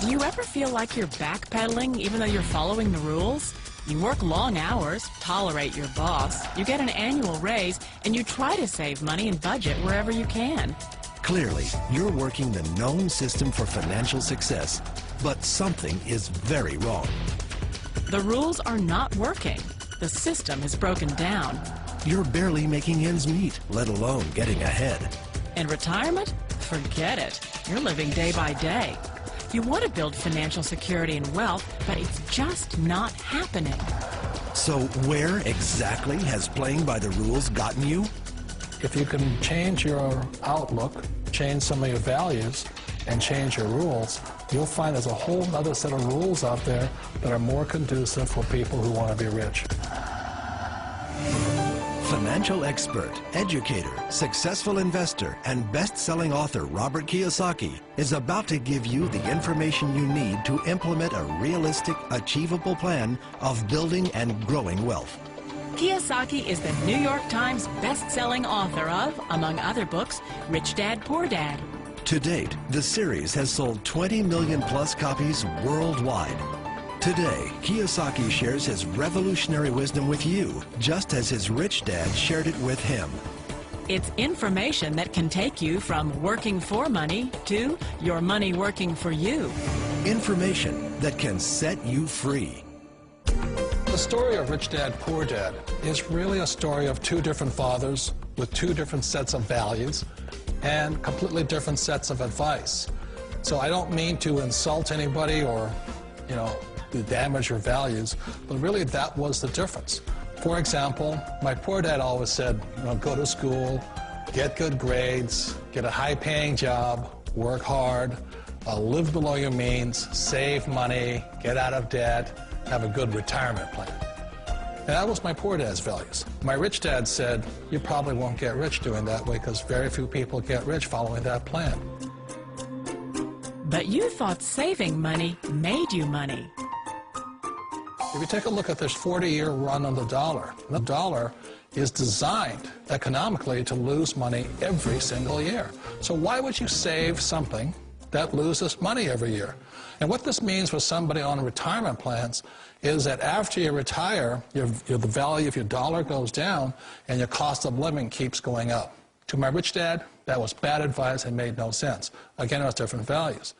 Do you ever feel like you're backpedaling even though you're following the rules? You work long hours, tolerate your boss, you get an annual raise, and you try to save money and budget wherever you can. Clearly, you're working the known system for financial success, but something is very wrong. The rules are not working. The system is broken down. You're barely making ends meet, let alone getting ahead. And retirement? Forget it. You're living day by day. You want to build financial security and wealth, but it's just not happening. So where exactly has playing by the rules gotten you? If you can change your outlook, change some of your values, and change your rules, you'll find there's a whole other set of rules out there that are more conducive for people who want to be rich. Financial expert, educator, successful investor, and best-selling author Robert Kiyosaki is about to give you the information you need to implement a realistic, achievable plan of building and growing wealth. Kiyosaki is the New York Times best-selling author of, among other books, Rich Dad, Poor Dad. To date, the series has sold 20 million plus copies worldwide. Today, Kiyosaki shares his revolutionary wisdom with you, just as his rich dad shared it with him. It's information that can take you from working for money to your money working for you. Information that can set you free. The story of Rich Dad, Poor Dad is really a story of two different fathers with two different sets of values and completely different sets of advice. So I don't mean to insult anybody or, to damage your values, but really that was the difference. For example, my poor dad always said, go to school, get good grades, get a high-paying job, work hard, live below your means, save money, get out of debt, have a good retirement plan. And that was my poor dad's values. My rich dad said, you probably won't get rich doing that way because very few people get rich following that plan. But you thought saving money made you money. If you take a look at this 40-year run on the dollar is designed economically to lose money every single year. So why would you save something that loses money every year? And what this means for somebody on retirement plans is that after you retire, the value of your dollar goes down and your cost of living keeps going up. To my rich dad, that was bad advice and made no sense. Again, it was different values.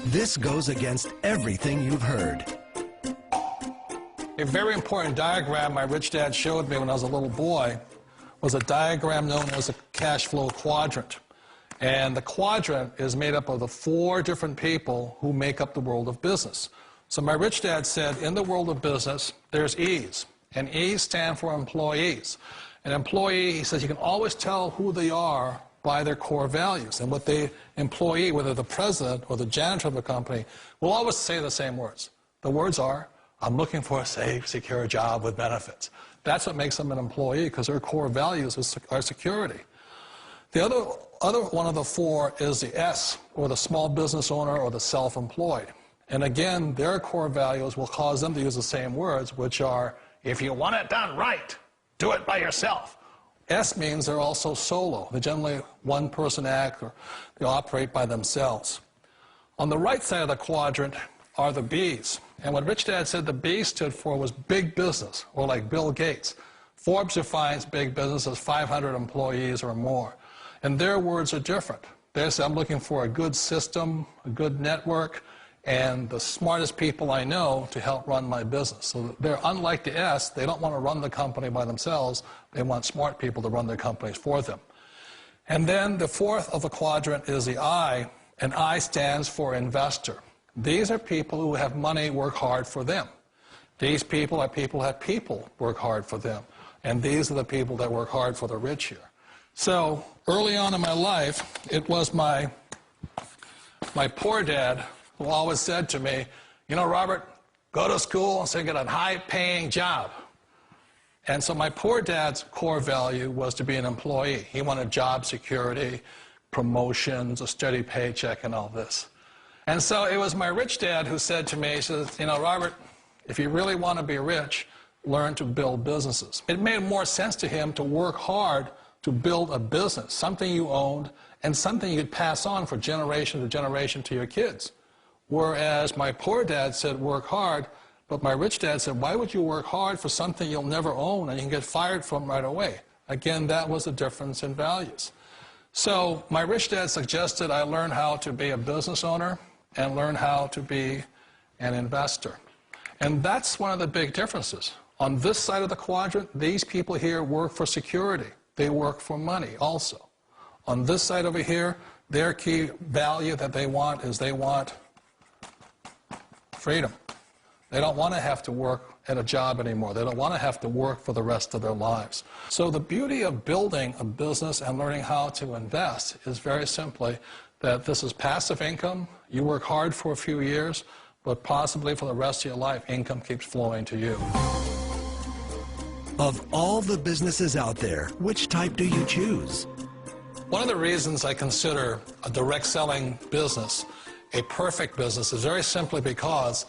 This goes against everything you've heard. A very important diagram my rich dad showed me when I was a little boy was a diagram known as a cash flow quadrant. And the quadrant is made up of the 4 different people who make up the world of business. So my rich dad said, in the world of business, there's E's. And E's stand for employees. An employee, he says, you can always tell who they are by their core values. And what the employee, whether the president or the janitor of a company, will always say the same words. The words are, I'm looking for a safe, secure job with benefits. That's what makes them an employee, because their core values are security. The other one of the 4 is the S, or the small business owner or the self-employed. And again, their core values will cause them to use the same words, which are, if you want it done right, do it by yourself. S means they're also solo. They're generally one-person act, or they operate by themselves. On the right side of the quadrant are the B's. And what Rich Dad said the B stood for was big business, or like Bill Gates. Forbes defines big business as 500 employees or more. And their words are different. They say, I'm looking for a good system, a good network, and the smartest people I know to help run my business. So they're unlike the S. They don't want to run the company by themselves. They want smart people to run their companies for them. And then the 4th of the quadrant is the I, and I stands for investor. These are people who have money work hard for them. These people are people who have people work hard for them. And these are the people that work hard for the rich here. So early on in my life, it was my poor dad who always said to me, Robert, go to school and get a high-paying job. And so my poor dad's core value was to be an employee. He wanted job security, promotions, a steady paycheck, and all this. And so it was my rich dad who said to me, he says, Robert, if you really want to be rich, learn to build businesses. It made more sense to him to work hard to build a business, something you owned and something you could pass on for generation to generation to your kids. Whereas my poor dad said work hard, but my rich dad said, why would you work hard for something you'll never own and you can get fired from right away? Again, that was a difference in values. So my rich dad suggested I learn how to be a business owner and learn how to be an investor. And that's one of the big differences. On this side of the quadrant, these people here work for security. They work for money also. On this side over here, their key value that they want is they want freedom. They don't want to have to work at a job anymore. They don't want to have to work for the rest of their lives. So the beauty of building a business and learning how to invest is very simply that this is passive income. You work hard for a few years, but possibly for the rest of your life, income keeps flowing to you. Of all the businesses out there, which type do you choose? One of the reasons I consider a direct selling business a perfect business is very simply because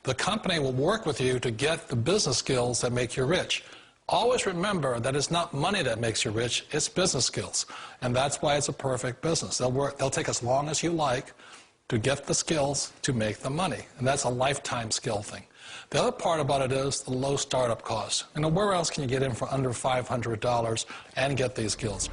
the company will work with you to get the business skills that make you rich. Always remember that it's not money that makes you rich, it's business skills. And that's why it's a perfect business. They'll take as long as you like to get the skills to make the money. And that's a lifetime skill thing. The other part about it is the low startup cost. You know, where else can you get in for under $500 and get these skills?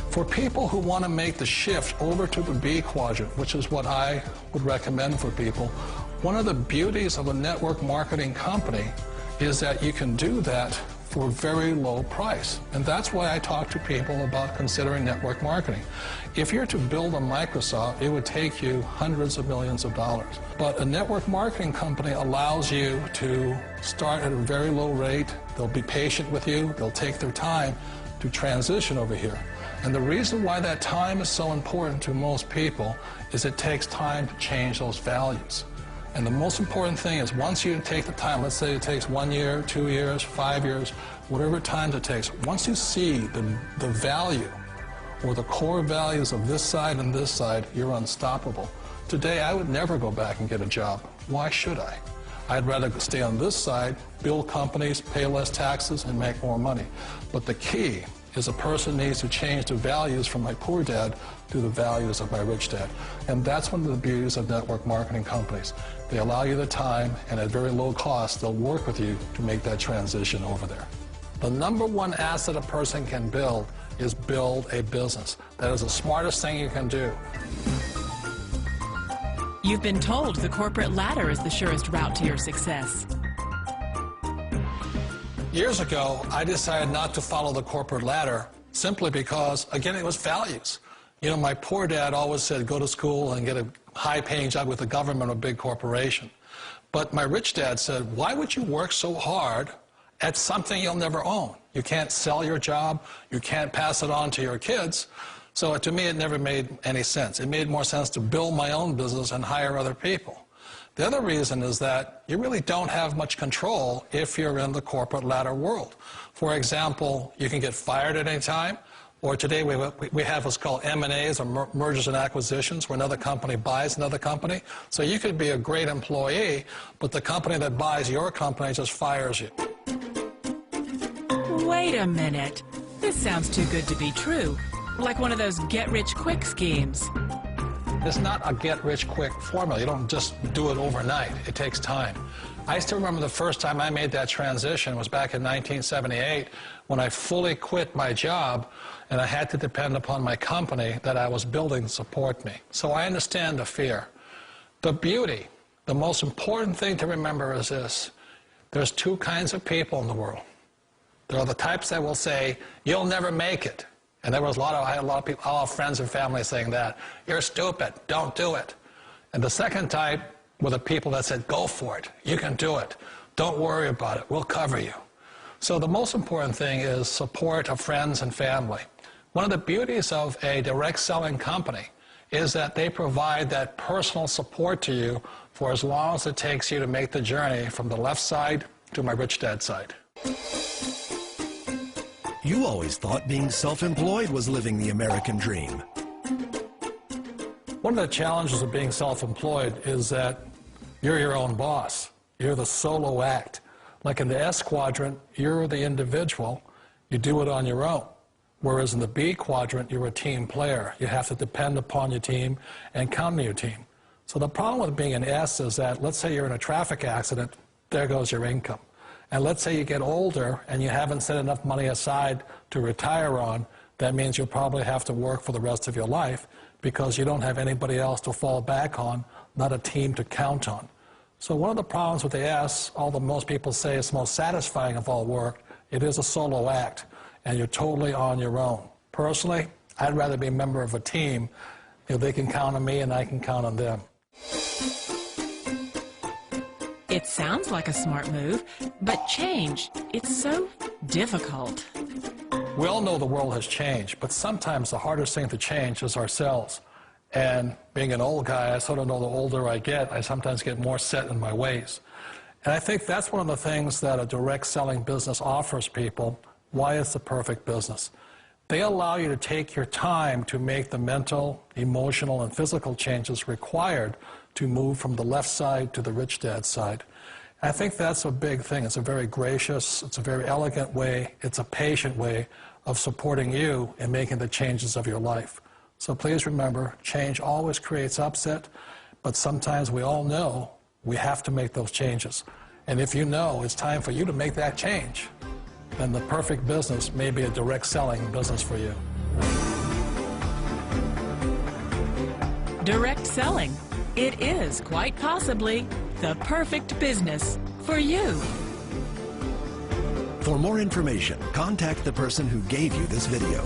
For people who want to make the shift over to the B quadrant, which is what I would recommend for people, one of the beauties of a network marketing company is that you can do that for a very low price. And that's why I talk to people about considering network marketing. If you're to build a Microsoft, it would take you hundreds of millions of dollars. But a network marketing company allows you to start at a very low rate. They'll be patient with you. They'll take their time to transition over here. And the reason why that time is so important to most people is it takes time to change those values. And the most important thing is once you take the time, let's say it takes 1 year, 2 years, 5 years, whatever time it takes, once you see the value or the core values of this side and this side, you're unstoppable. Today, I would never go back and get a job. Why should I? I'd rather stay on this side, build companies, pay less taxes, and make more money. But the key is a person needs to change the values from my poor dad to the values of my rich dad. And that's one of the beauties of network marketing companies. They allow you the time, and at very low cost, they'll work with you to make that transition over there. The number one asset a person can build is build a business. That is the smartest thing you can do. You've been told the corporate ladder is the surest route to your success. Years ago, I decided not to follow the corporate ladder simply because, again, it was values. You know, my poor dad always said, go to school and get a high-paying job with the government or a big corporation. But my rich dad said, why would you work so hard at something you'll never own? You can't sell your job. You can't pass it on to your kids. So to me, it never made any sense. It made more sense to build my own business and hire other people. The other reason is that you really don't have much control if you're in the corporate ladder world. For example, you can get fired at any time, or today we have what's called M&As, or mergers and acquisitions, where another company buys another company. So you could be a great employee, but the company that buys your company just fires you. Wait a minute. This sounds too good to be true. Like one of those get-rich-quick schemes. It's not a get-rich-quick formula. You don't just do it overnight. It takes time. I still remember the first time I made that transition was back in 1978 when I fully quit my job and I had to depend upon my company that I was building to support me. So I understand the fear. The beauty, the most important thing to remember is this. There's two kinds of people in the world. There are the types that will say, you'll never make it. And there was I had a lot of people, all friends and family saying that. You're stupid, don't do it. And the second type were the people that said, go for it, you can do it. Don't worry about it, we'll cover you. So the most important thing is support of friends and family. One of the beauties of a direct selling company is that they provide that personal support to you for as long as it takes you to make the journey from the left side to my rich dad side. You always thought being self-employed was living the American dream. One of the challenges of being self-employed is that you're your own boss. You're the solo act. Like in the S quadrant, you're the individual. You do it on your own. Whereas in the B quadrant, you're a team player. You have to depend upon your team and count on your team. So the problem with being an S is that, let's say you're in a traffic accident, there goes your income. And let's say you get older and you haven't set enough money aside to retire on, that means you'll probably have to work for the rest of your life because you don't have anybody else to fall back on, not a team to count on. So one of the problems with the S, although most people say it's the most satisfying of all work, it is a solo act, and you're totally on your own. Personally, I'd rather be a member of a team. They can count on me and I can count on them. It sounds like a smart move, but change, it's so difficult. We all know the world has changed, but sometimes the hardest thing to change is ourselves. And being an old guy, I sort of know the older I get, I sometimes get more set in my ways. And I think that's one of the things that a direct selling business offers people, why it's the perfect business. They allow you to take your time to make the mental, emotional, and physical changes required to move from the left side to the rich dad side. I think that's a big thing. It's a very gracious, it's a very elegant way, it's a patient way of supporting you in making the changes of your life. So please remember, change always creates upset, but sometimes we all know we have to make those changes. And if you know it's time for you to make that change, then the perfect business may be a direct selling business for you. Direct selling. It is quite possibly the perfect business for you. For more information, contact the person who gave you this video.